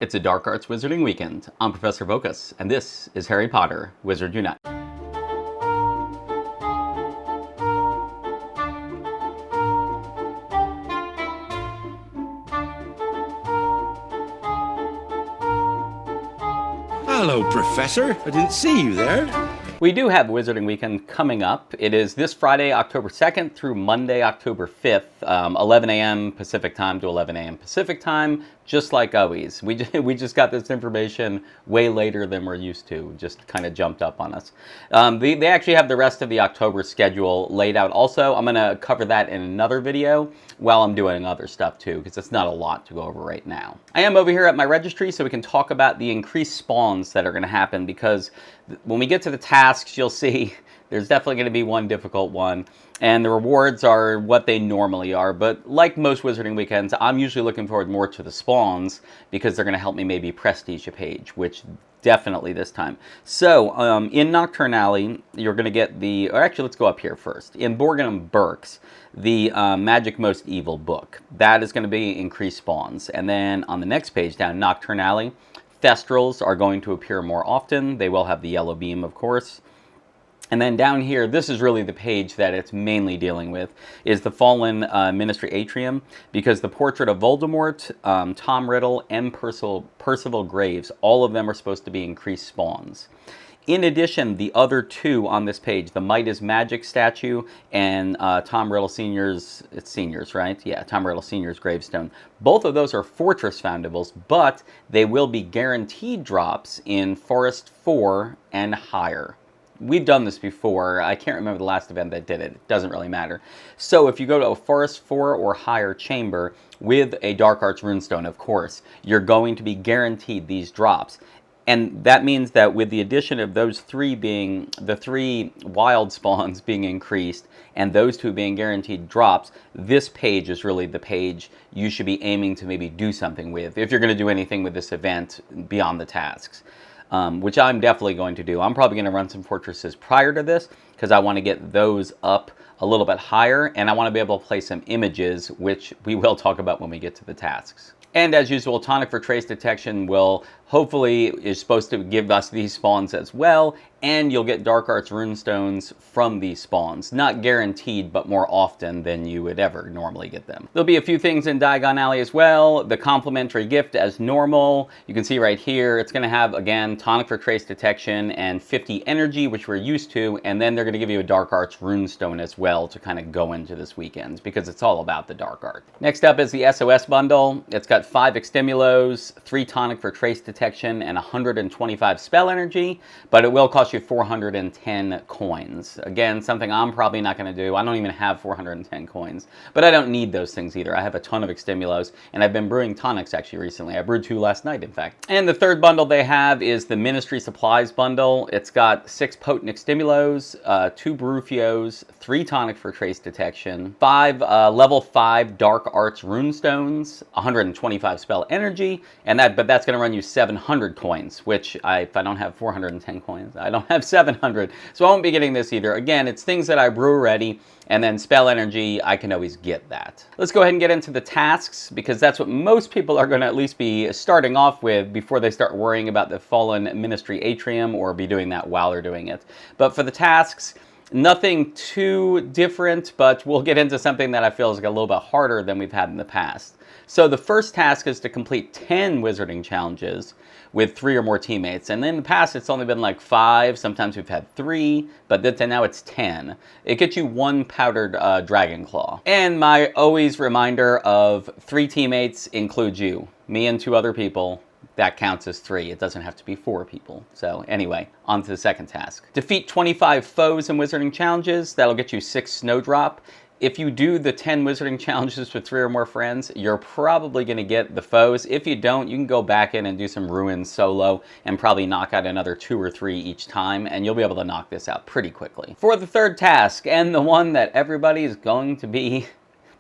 It's a Dark Arts Wizarding weekend. I'm Professor Vocus, and this is Harry Potter Wizard Unite. Hello, Professor. I didn't see you there. We do have Wizarding Weekend coming up. It is this Friday, October 2nd through Monday, October 5th, 11 a.m. Pacific time to 11 a.m. Pacific time, just like always. We just got this information way later than we're used to. Just kind of jumped up on us. They actually have the rest of the October schedule laid out also. I'm going to cover that in another video while I'm doing other stuff too, because it's not a lot to go over right now. I am over here at my registry so we can talk about the increased spawns that are going to happen, because when we get to the tasks, you'll see there's definitely going to be one difficult one, and the rewards are what they normally are. But like most Wizarding Weekends, I'm usually looking forward more to the spawns because they're going to help me maybe prestige a page, which definitely this time. So in Nocturne Alley, you're going to get the, or actually let's go up here first. In Borgin and Burke's, the Magic Most Evil book. That is going to be increased spawns. And then on the next page down, Nocturne Alley, Thestrals are going to appear more often. They will have the yellow beam, of course. And then down here, this is really the page that it's mainly dealing with, is the Fallen Ministry Atrium, because the Portrait of Voldemort, Tom Riddle, and Percival Graves, all of them are supposed to be increased spawns. In addition, the other two on this page, the Might is Magic statue and Tom Riddle Sr.'s, it's Senior's, right? Yeah, Tom Riddle Sr.'s gravestone. Both of those are Fortress Foundables, but they will be guaranteed drops in Forest 4 and higher. We've done this before. I can't remember the last event that did it. It doesn't really matter. So if you go to a Forest 4 or higher chamber with a Dark Arts runestone, of course, you're going to be guaranteed these drops. And that means that with the addition of those three being, the three wild spawns being increased, and those two being guaranteed drops, this page is really the page you should be aiming to maybe do something with, if you're going to do anything with this event beyond the tasks. Which I'm definitely going to do. I'm probably going to run some fortresses prior to this, because I want to get those up a little bit higher, and I want to be able to play some images, which we will talk about when we get to the tasks. And as usual, Tonic for Trace Detection will hopefully is supposed to give us these spawns as well, and you'll get Dark Arts runestones from these spawns. Not guaranteed, but more often than you would ever normally get them. There'll be a few things in Diagon Alley as well. The complimentary gift as normal. You can see right here, it's going to have, again, Tonic for Trace Detection and 50 energy, which we're used to, and then they're going to give you a Dark Arts runestone as well to kind of go into this weekend, because it's all about the Dark Art. Next up is the SOS bundle. It's got 5 Extimulos, 3 Tonic for Trace Detection, and 125 spell energy, but it will cost you 410 coins. Again, something I'm probably not going to do. I don't even have 410 coins, but I don't need those things either. I have a ton of Extimulos, and I've been brewing tonics actually recently. I brewed 2 last night, in fact. And the third bundle they have is the Ministry Supplies bundle. It's got 6 Potent Extimulos, 2 Barufios, 3 Tonic for Trace Detection, 5 level 5 Dark Arts runestones, 125 spell energy, and but that's going to run you 700 coins, which if I don't have 410 coins, I don't have 700, so I won't be getting this either. Again, it's things that I brew already, and then spell energy, I can always get that. Let's go ahead and get into the tasks, because that's what most people are going to at least be starting off with before they start worrying about the Fallen Ministry Atrium, or be doing that while they're doing it. But for the tasks, nothing too different, but we'll get into something that I feel is a little bit harder than we've had in the past. So the first task is to complete 10 wizarding challenges with 3 or more teammates. And in the past, it's only been like 5. Sometimes we've had 3, but now it's 10. It gets you 1 powdered dragon claw. And my always reminder of 3 teammates includes you. Me and 2 other people. That counts as 3. It doesn't have to be 4 people. So anyway, on to the second task. Defeat 25 foes in wizarding challenges. That'll get you 6 Snowdrop. If you do the 10 wizarding challenges with 3 or more friends, you're probably going to get the foes. If you don't, you can go back in and do some ruins solo and probably knock out another 2 or 3 each time, and you'll be able to knock this out pretty quickly. For the third task, and the one that everybody is going to be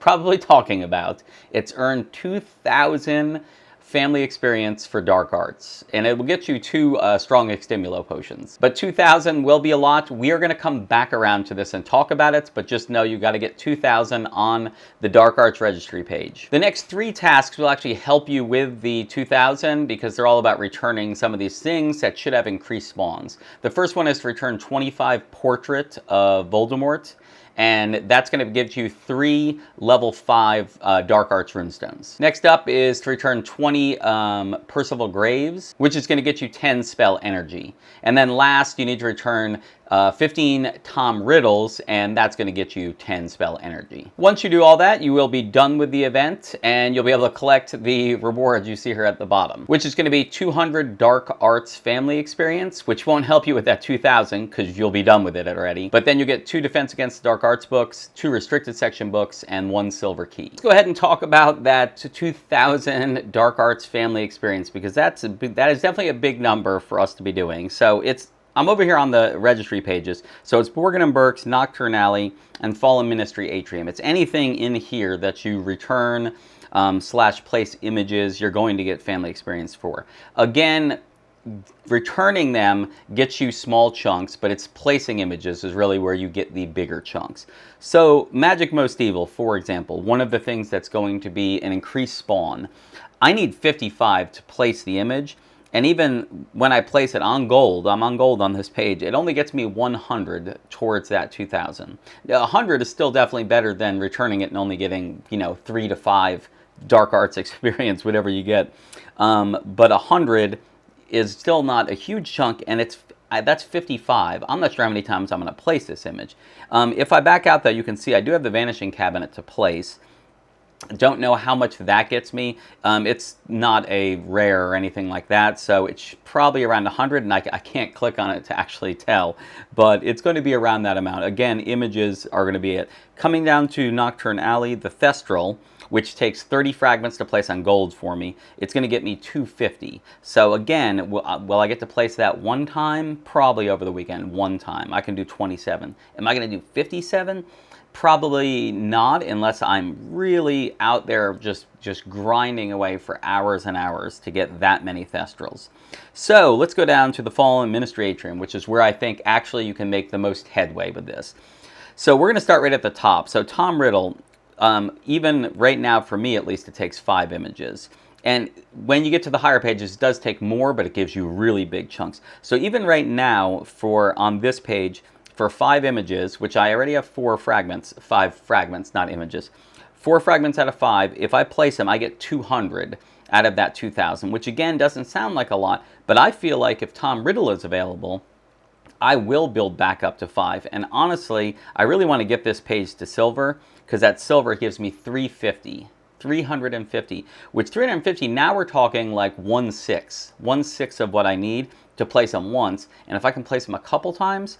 probably talking about, it's earned 2,000 family experience for dark arts, and it will get you 2 strong extimulo potions. But 2,000 will be a lot. We are going to come back around to this and talk about it, but just know you got to get 2,000 on the dark arts registry page. The next 3 tasks will actually help you with the 2,000 because they're all about returning some of these things that should have increased spawns. The first one is to return 25 Portrait of Voldemort, and that's going to give you 3 level 5 Dark Arts runestones. Next up is to return 20 Percival Graves, which is going to get you 10 spell energy. And then last, you need to return 15 Tom Riddles, and that's going to get you 10 spell energy. Once you do all that, you will be done with the event, and you'll be able to collect the rewards you see here at the bottom, which is going to be 200 Dark Arts family experience, which won't help you with that 2,000 because you'll be done with it already. But then you get 2 Defense Against the Dark Arts books, 2 restricted section books, and 1 silver key. Let's go ahead and talk about that 2,000 Dark Arts family experience because that is definitely a big number for us to be doing. So I'm over here on the registry pages. So it's Borgin and Burke's, Nocturne Alley, and Fallen Ministry Atrium. It's anything in here that you return / place images, you're going to get family experience for. Again, returning them gets you small chunks, but it's placing images is really where you get the bigger chunks. So Magic Most Evil, for example, one of the things that's going to be an increased spawn. I need 55 to place the image. And even when I place it on gold, I'm on gold on this page, it only gets me 100 towards that 2,000. 100 is still definitely better than returning it and only getting, 3 to 5 Dark Arts experience, whatever you get. But 100 is still not a huge chunk, and that's 55. I'm not sure how many times I'm going to place this image. If I back out, though, you can see I do have the Vanishing Cabinet to place. Don't know how much that gets me. It's not a rare or anything like that, so it's probably around 100, and I can't click on it to actually tell, but it's going to be around that amount. Again, images are going to be it. Coming down to Nocturne Alley, the Thestral, which takes 30 fragments to place on gold for me, it's going to get me 250. So again, will I get to place that one time? Probably over the weekend, one time. I can do 27. Am I going to do 57? Probably not, unless I'm really out there just grinding away for hours and hours to get that many Thestrals. So let's go down to the Fallen Ministry Atrium, which is where I think actually you can make the most headway with this. So we're going to start right at the top. So Tom Riddle, even right now for me at least, it takes 5 images. And when you get to the higher pages, it does take more, but it gives you really big chunks. So even right now, on this page, for 5 images, which I already have 5 fragments, not images, 4 fragments out of 5, if I place them, I get 200 out of that 2,000, which again doesn't sound like a lot, but I feel like if Tom Riddle is available, I will build back up to 5. And honestly, I really want to get this page to silver, because that silver gives me 350, which 350, now we're talking like 1/6 of what I need to place them once. And if I can place them a couple times,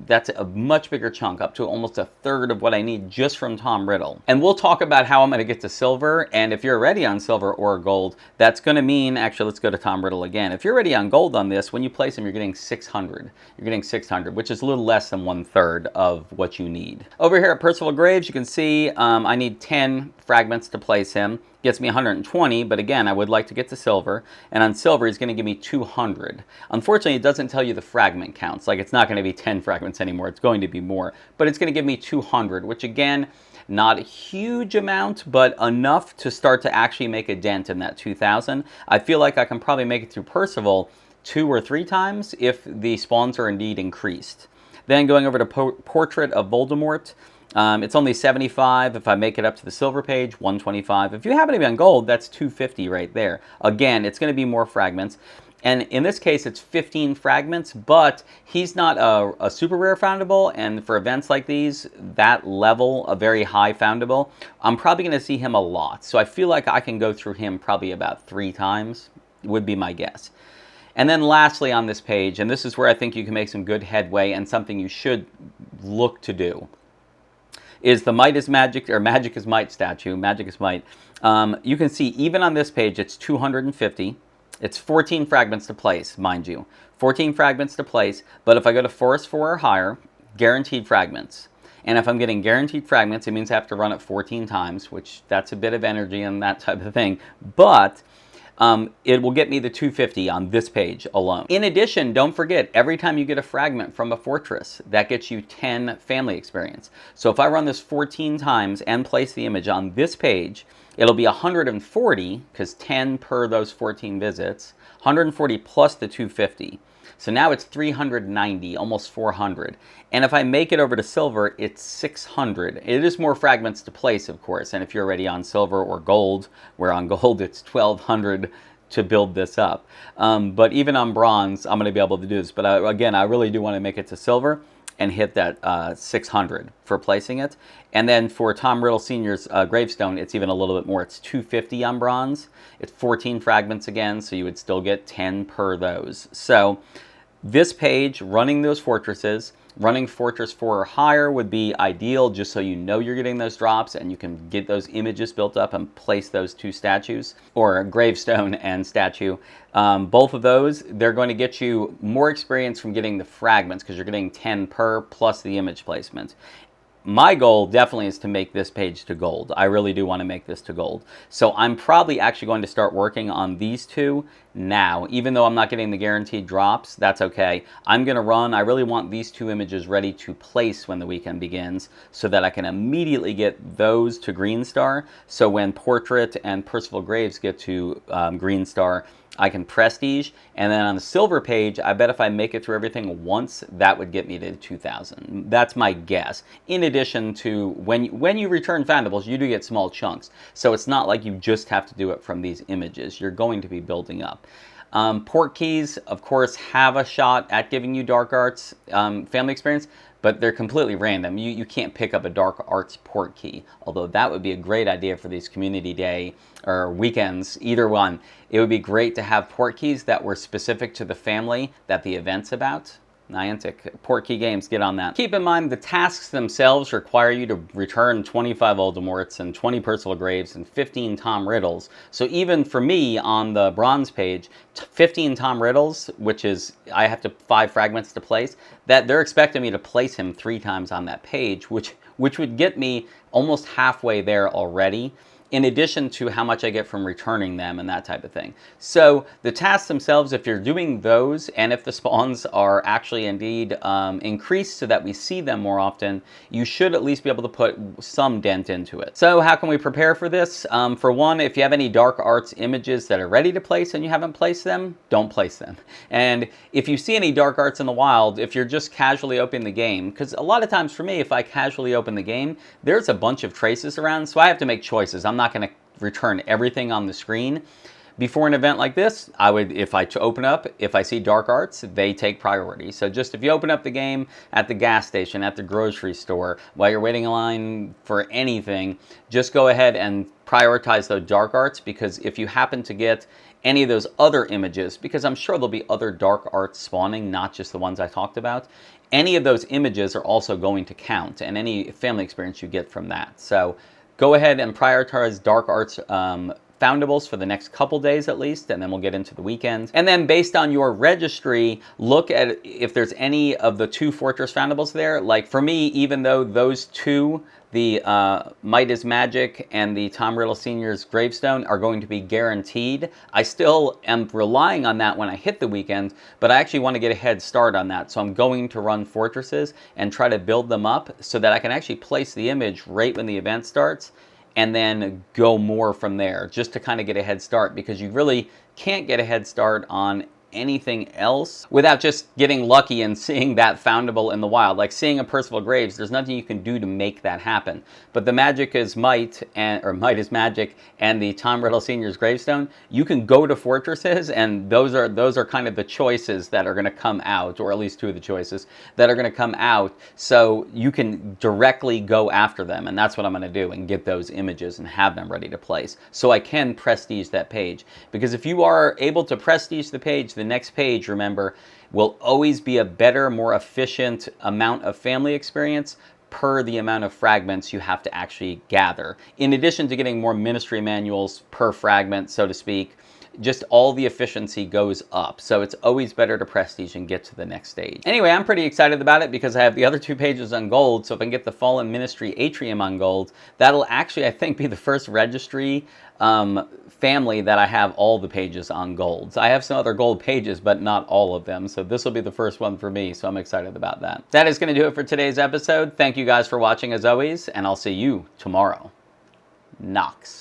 that's a much bigger chunk, up to almost 1/3 of what I need just from Tom Riddle. And we'll talk about how I'm going to get to silver, and if you're already on silver or gold, that's going to mean, actually let's go to Tom Riddle again. If you're already on gold on this, when you place them, you're getting 600. You're getting 600, which is a little less than 1/3 of what you need. Over here at Percival Graves, you can see I need 10 fragments to place him. Gets me 120, but again, I would like to get to silver, and on silver, he's going to give me 200. Unfortunately, it doesn't tell you the fragment counts. Like, it's not going to be 10 fragments anymore. It's going to be more, but it's going to give me 200, which again, not a huge amount, but enough to start to actually make a dent in that 2,000. I feel like I can probably make it through Percival 2 or 3 times if the spawns are indeed increased. Then going over to Portrait of Voldemort, it's only 75. If I make it up to the silver page, 125. If you happen to be on gold, that's 250 right there. Again, it's going to be more fragments. And in this case, it's 15 fragments, but he's not a super rare foundable. And for events like these, that level, a very high foundable, I'm probably going to see him a lot. So I feel like I can go through him probably about 3 times, would be my guess. And then lastly on this page, and this is where I think you can make some good headway and something you should look to do, is the Might is Magic, or Magic is Might statue, Magic is Might. You can see even on this page, it's 250. It's 14 fragments to place, mind you. 14 fragments to place, but if I go to Forest 4 or higher, guaranteed fragments. And if I'm getting guaranteed fragments, it means I have to run it 14 times, which that's a bit of energy and that type of thing. But it will get me the 250 on this page alone. In addition, don't forget, every time you get a fragment from a fortress, that gets you 10 family experience. So if I run this 14 times and place the image on this page, it'll be 140, because 10 per those 14 visits, 140 plus the 250. So now it's 390, almost 400. And if I make it over to silver, it's 600. It is more fragments to place, of course. And if you're already on silver or gold, where on gold it's 1200 to build this up. But even on bronze, I'm going to be able to do this. But again, I really do want to make it to silver and hit that 600 for placing it. And then for Tom Riddle Sr.'s gravestone, it's even a little bit more. It's 250 on bronze. It's 14 fragments again, so you would still get 10 per those. So this page, running those fortresses, running Fortress 4 or higher would be ideal, just so you know you're getting those drops and you can get those images built up and place those two statues, or gravestone and statue. Both of those, they're going to get you more experience from getting the fragments, because you're getting 10 per plus the image placement. My goal definitely is to make this page to gold. I really do want to make this to gold. So I'm probably actually going to start working on these two now. Even though I'm not getting the guaranteed drops, that's okay. I'm going to run, I really want these two images ready to place when the weekend begins, so that I can immediately get those to Green Star. So when Portrait and Percival Graves get to Green Star, I can prestige, and then on the silver page, I bet if I make it through everything once, that would get me to 2,000. That's my guess. In addition to, when you return Foundables, you do get small chunks. So it's not like you just have to do it from these images. You're going to be building up. Port keys, of course, have a shot at giving you Dark Arts family experience, but they're completely random. You can't pick up a Dark Arts port key, although that would be a great idea for these community day or weekends, either one. It would be great to have port keys that were specific to the family that the event's about. Niantic, port key games, get on that. Keep in mind, the tasks themselves require you to return 25 Voldemorts and 20 Percival Graves and 15 Tom Riddles. So even for me on the bronze page, 15 Tom Riddles, which is, I have to 5 fragments to place, that they're expecting me to place him 3 times on that page, which would get me almost halfway there already, in addition to how much I get from returning them and that type of thing. So the tasks themselves, if you're doing those, and if the spawns are actually indeed increased so that we see them more often, you should at least be able to put some dent into it. So how can we prepare for this? For one, if you have any Dark Arts images that are ready to place and you haven't placed them, don't place them. And if you see any Dark Arts in the wild, if you're just casually opening the game, because a lot of times for me, if I casually open the game, there's a bunch of traces around, so I have to make choices. I'm not going to return everything on the screen. Before an event like this, I would, if I open up, if I see Dark Arts, they take priority. So just if you open up the game at the gas station, at the grocery store, while you're waiting in line for anything, just go ahead and prioritize those Dark Arts, because if you happen to get any of those other images, because I'm sure there'll be other Dark Arts spawning, not just the ones I talked about, any of those images are also going to count, and any family experience you get from that. So go ahead and prioritize Dark Arts Foundables for the next couple days at least, and then we'll get into the weekend. And then based on your registry, look at if there's any of the 2 Fortress Foundables there. Like for me, even though those 2, the Might is Magic and the Tom Riddle Sr.'s gravestone, are going to be guaranteed, I still am relying on that when I hit the weekend, but I actually want to get a head start on that. So I'm going to run fortresses and try to build them up so that I can actually place the image right when the event starts, and then go more from there, just to kind of get a head start, because you really can't get a head start on anything else without just getting lucky and seeing that foundable in the wild. Like seeing a Percival Graves, there's nothing you can do to make that happen. But the Magic is Might, or Might is Magic, and the Tom Riddle Sr.'s gravestone, you can go to fortresses, and those are kind of the choices that are going to come out, or at least 2 of the choices that are going to come out, so you can directly go after them, and that's what I'm going to do, and get those images and have them ready to place, so I can prestige that page. Because if you are able to prestige the page, the next page, remember, will always be a better, more efficient amount of family experience per the amount of fragments you have to actually gather. In addition to getting more ministry manuals per fragment, so to speak, just all the efficiency goes up. So it's always better to prestige and get to the next stage. Anyway, I'm pretty excited about it because I have the other 2 pages on gold. So if I can get the Fallen Ministry Atrium on gold, that'll actually, I think, be the first registry family that I have all the pages on gold. So I have some other gold pages, but not all of them. So this will be the first one for me. So I'm excited about that. That is going to do it for today's episode. Thank you guys for watching as always, and I'll see you tomorrow. Knox.